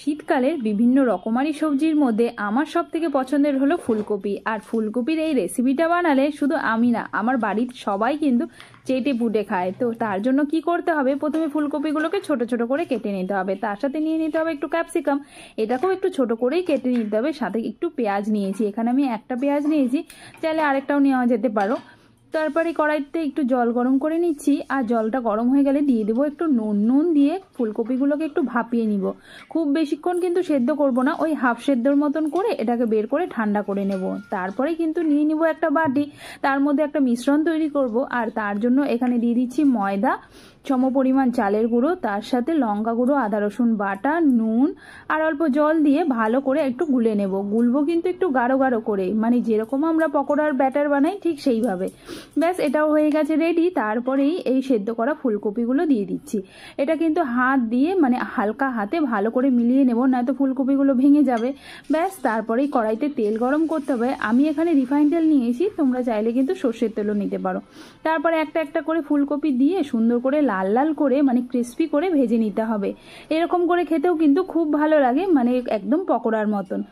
শীতকালের বিভিন্ন রকমারি সবজির মধ্যে আমার সবথেকে পছন্দের হলো ফুলকপি। আর ফুলকপির এই রেসিপিটা বানালে শুধু আমি না, আমার বাড়ির সবাই কিন্তু চেটে পুটে খায়। তো তার জন্য কি করতে হবে, প্রথমে ফুলকপিগুলোকে ছোট ছোট করে কেটে নিতে হবে, তার সাথে নিয়ে নিতে হবে একটু ক্যাপসিকাম, এটাকেও একটু ছোট করেই কেটে নিতে হবে। সাথে একটু পেঁয়াজ নিয়েছি, এখানে আমি একটা পেঁয়াজ নিয়েছি, চাইলে আরেকটাও নেওয়া যেতে পারো। তারপরে কড়াইতে একটু জল গরম করে নিচ্ছি, আর জলটা গরম হয়ে গেলে দিয়ে দেবো একটু নুন দিয়ে ফুলকপিগুলোকে একটু ভাপিয়ে নিব। খুব বেশিক্ষণ কিন্তু সেদ্ধ করব না, ওই হাফ সেদ্ধর মতন করে এটাকে বের করে ঠান্ডা করে নেব। তারপরে কিন্তু নিয়ে নিব একটা বাটি, তার মধ্যে একটা মিশ্রণ তৈরি করব। আর তার জন্য এখানে দিয়ে দিচ্ছি ময়দা, সমপরিমাণ চালের গুঁড়ো, তার সাথে লঙ্কা গুঁড়ো, আদা রসুন বাটা, নুন আর অল্প জল দিয়ে ভালো করে একটু গুলে নেব। গুলবো কিন্তু একটু গাঢ় গাঢ় করে, মানে যেরকম আমরা পকোড়ার ব্যাটার বানাই ঠিক সেইভাবে। ব্যাস, এটাও হয়ে গেছে রেডি। তারপরেই এই সেদ্ধ করা ফুলকপিগুলো দিয়ে দিচ্ছি। এটা কিন্তু হাত দিয়ে, মানে হালকা হাতে ভালো করে মিলিয়ে নেব, নয়তো ফুলকপিগুলো ভেঙে যাবে। ব্যাস, তারপরেই কড়াইতে তেল গরম করতে হবে। আমি এখানে রিফাইন তেল নিয়েছি, তোমরা চাইলে কিন্তু সর্ষের তেলও নিতে পারো। তারপরে একটা একটা করে ফুলকপি দিয়ে সুন্দর করে লাল লাল করে, মানে ক্রিস্পি করে ভেজে নিতে হবে। এরকম করে খেতেও কিন্তু খুব ভালো লাগে, মানে একদম পকোড়ার মতন।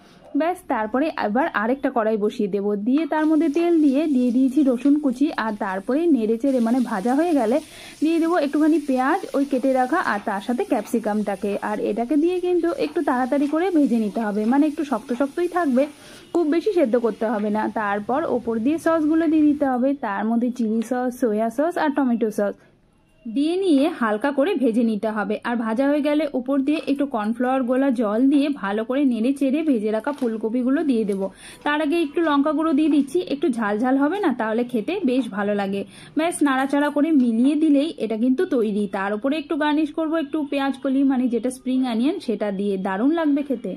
ব্যাস, তারপরে আবার আরেকটা কড়াই বসিয়ে দেবো, দিয়ে তার মধ্যে তেল দিয়ে দিয়েছি রসুন কুচি। আর তারপরে নেড়ে চেড়ে, মানে ভাজা হয়ে গেলে দিয়ে দেবো একটুখানি পেঁয়াজ ওই কেটে রাখা, আর তার সাথে ক্যাপসিকামটাকে। আর এটাকে দিয়ে কিন্তু একটু তাড়াতাড়ি করে ভেজে নিতে হবে, মানে একটু শক্ত শক্তই থাকবে, খুব বেশি সেদ্ধ করতে হবে না। তারপর ওপর দিয়ে সসগুলো দিয়ে দিতে হবে, তার মধ্যে চিলি সস, সয়া সস আর টমেটো সস দিয়ে নিয়ে হালকা করে ভেজে নিতে হবে। আর ভাজা হয়ে গেলে উপর দিয়ে একটু কর্নফ্লাওয়ার গোলা জল দিয়ে ভালো করে নেড়ে চেড়ে ভেজে রাখা ফুলকপিগুলো দিয়ে দেবো। তার আগে একটু লঙ্কা গুঁড়ো দিয়ে দিচ্ছি, একটু ঝাল ঝাল হবে না, তাহলে খেতে বেশ ভালো লাগে। ব্যাস, নাড়াচাড়া করে মিলিয়ে দিলেই এটা কিন্তু তৈরি। তার উপরে একটু গার্নিশ করবো একটু পেঁয়াজ কলি, মানে যেটা স্প্রিং অনিয়ন, সেটা দিয়ে দারুণ লাগবে খেতে।